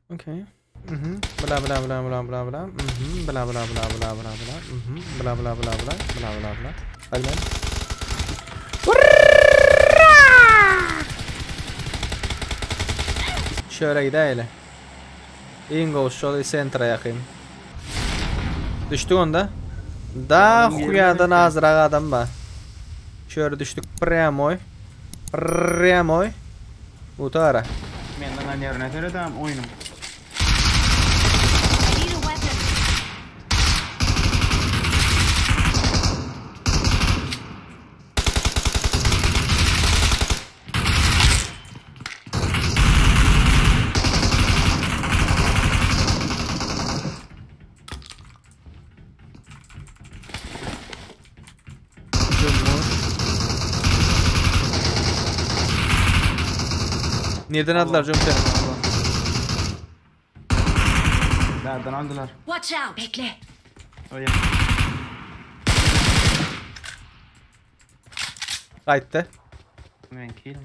Okay. Bla bla bla bla bla bla. Bla bla bla bla bla bla. Bla bla bla bla bla bla bla. Hadi lan. Şöyle gidelim. Ingo şöyle centra yakın. Düştü onda. Da huyadan azrağı adam var. Şöyle düştük. Прямой. Прямой. Bu tara. Menden yerine teredem oyunum. Nereden aldılar canım seni? Nereden aldılar? Watch out. Bekle. Oya. Kayıttı. Ben kill.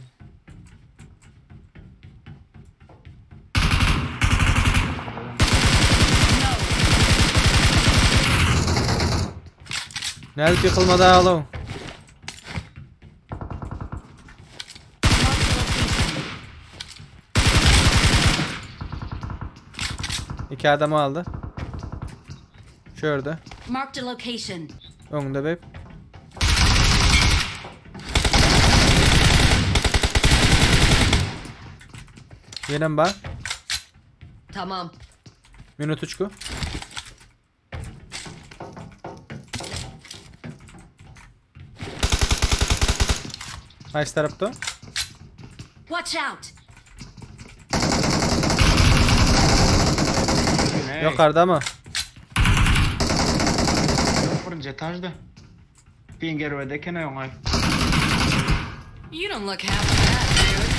Nerede yıkılmadı oğlum? İki adamı aldı. Şurada. Marked a location. Önünde bep. Yenen bak. Tamam. Minut uçku. Nice tarafta. Watch out. Yukarıda mı? Birinci etajda. Pingerwede kene yongay. You don't look half bad, dude.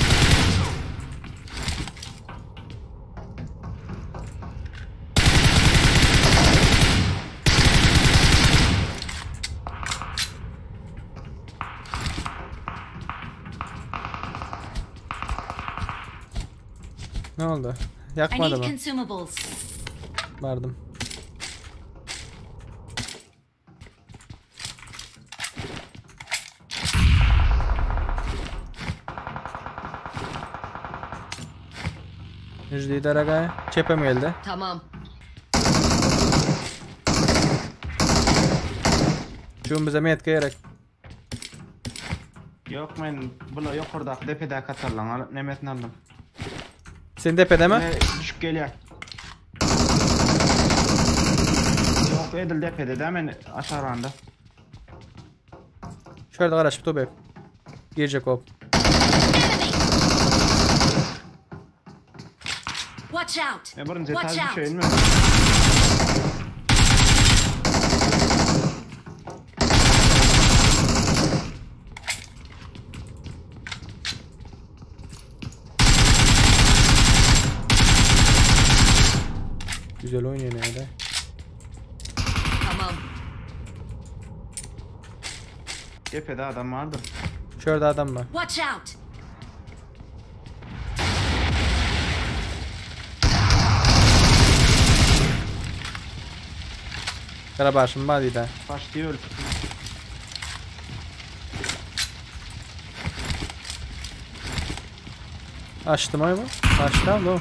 Ne oldu? I Yakmadı need mı? consumables. Vardım. Müjdeyi daragay. Çepe mi geldi? Tamam. Şu bize met gerek. Yok men bula yukarıda depede katarlan alıp nemetini aldım. Sen depede mi? Ne düşüp geliyor. Yok edil depede de hemen aşağı anda. Şöyle araç bir tobe. Girecek o. Watch out. Birinci Watch etaj out. bir şey mi? Güzel oynuyor ne? Tamam. Depede adam vardı. Şurada adam var. Watch out. Karabaşım var bir daha. Başlıyor. Açtım ay mı? Açtım o.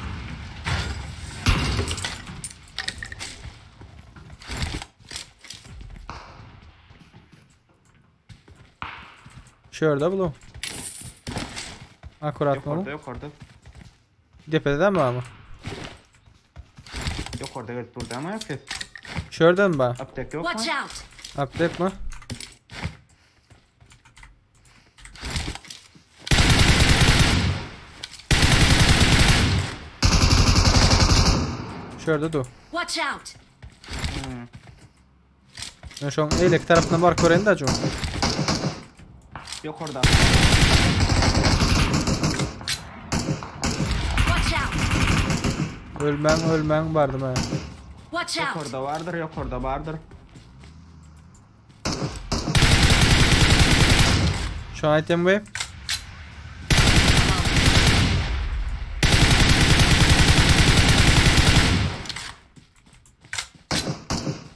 Şurada bu. Akurat mı? Yukarıda. Depede mi ama? Yukarıda evet burada ama yok. Şurada mı bak? Aptek yok mu? Watch out. Aptek mi? Şurada dur. Watch out. Ben şu an eylek tarafından var Kore'nin de acaba. Yukarıda. Watch out. Ölmem vardım ha. Watch out. Yukarıda vardır. Şu an item wave.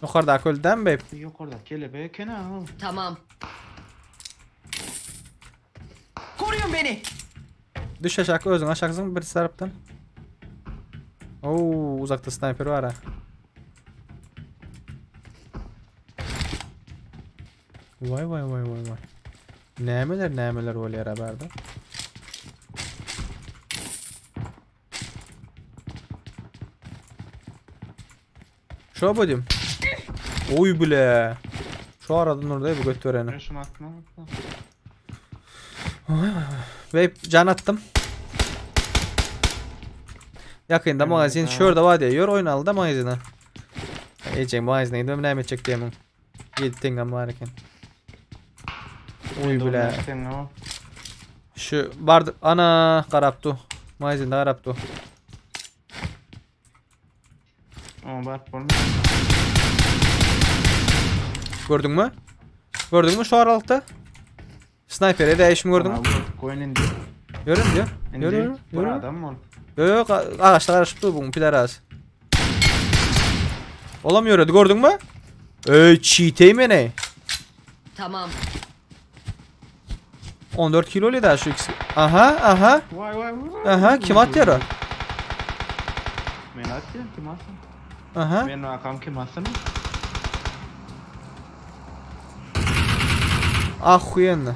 Yukarıdaki öldü mi beyp? Yok orada kelebeğe kena. Tamam. Koruyun beni. Düş aşağı özün aşağısın bir taraftan. Oo uzakta sniper var ha. Vay vay vay vay vay. Nemeler oluyor haberde. Şu bu diyeyim. Oy bile. Şu aradan orada bir göt vereni. Ben şunu atma. Ve can attım. Yakında magazin şurada var diye yor oynalı da magazine. Ece magazine gidip ne edecek diyemem. Gittin ama varken. Oy bile. Şu vardı ana karaptu. Magazinde karaptu. O var bunu. Gördün mü? Gördün mü şu aralıkta? Sniper'e değişim gördün mü? Koyun indi. Görün diyor. İndi. Görün. Bu adam mı? Yok ağaçta karışıp dur bunun pideraz. Olamıyor hadi gördün mü? Çiğteyim ne? Tamam. 14 kilo daha şu ikisi. Aha. Vay. Aha kim atıyor o? Men atıyor kim atıyor? Aha. Men akam kim atıyor? Ахуенно.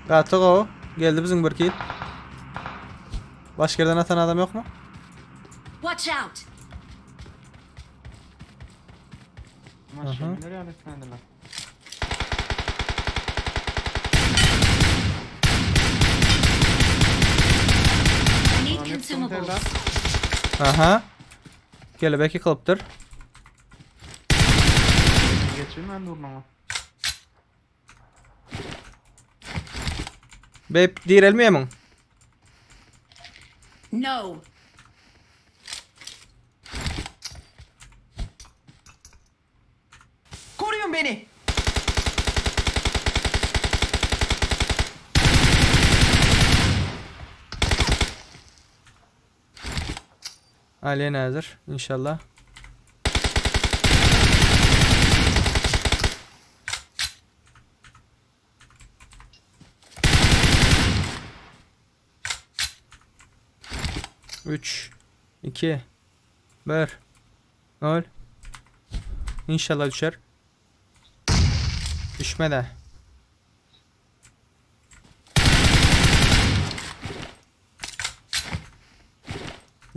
Rahatlık o. Geldi bizim bir kill. Başka yerden atan adam yok mu? Watch out. Maşallah nereye alışkandılar? I need consumables. Aha. Kelebek yıkılıptır. Geçeyim ben durmama. Beyp direlmiyor mu? No. Koruyun beni. Alien hazır inşallah. Üç, 2, 1, 0. İnşallah düşer. Düşme de.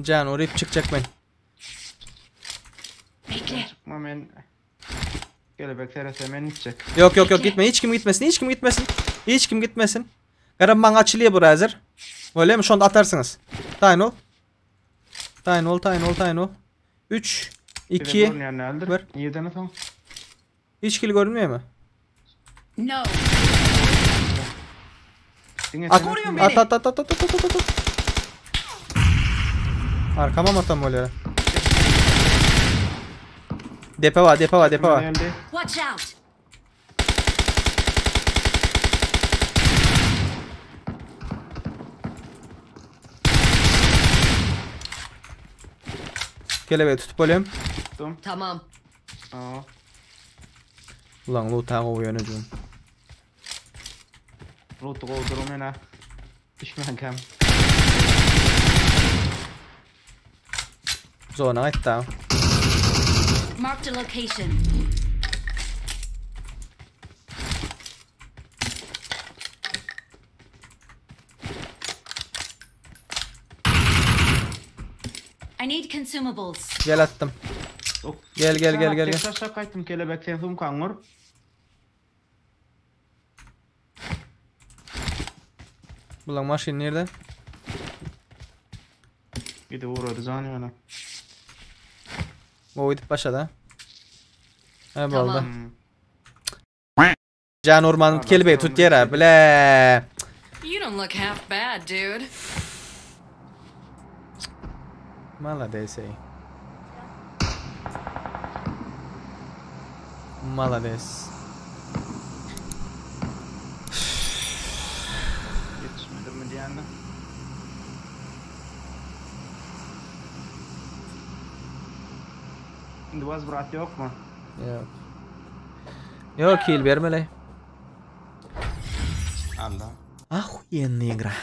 Can oraya çıkacak ben. Bekle. Çıkma ben. Kelebek terese men içecek. Yok gitme. Hiç kim gitmesin. Karaman açılıyor buraya hazır. Öyle mi? Şu anda atarsınız. Tayin ol. 3, 2, ver. 7 tane tamam. hiç kill görünmüyor mu? No. Koruyun beni. At. Arkama mı atam öyle? Depe var. Watch out. Kelebeği tutup olayım. Tamam. Aa. Ulan loot'a koyuyorsun. Loot doldurum yana. Düşman kam. Zona ait da. Marked a location. I need consumables. Gel attım. Gel. Tekrar şakaytım kelebekten zoom kangur. Ulan maşin nerede? Bir de uğradı zanı yana. O gidip başladı. He bu Tamam. oldu. Can ormanın kelebeği tut yere bile. You don't look half bad, dude. Malades. Malades. Yetişmedim mi diyenler? Duaz Murat yok mu? Yok. Yok, kill verme lan. Allah. Охуенная игра.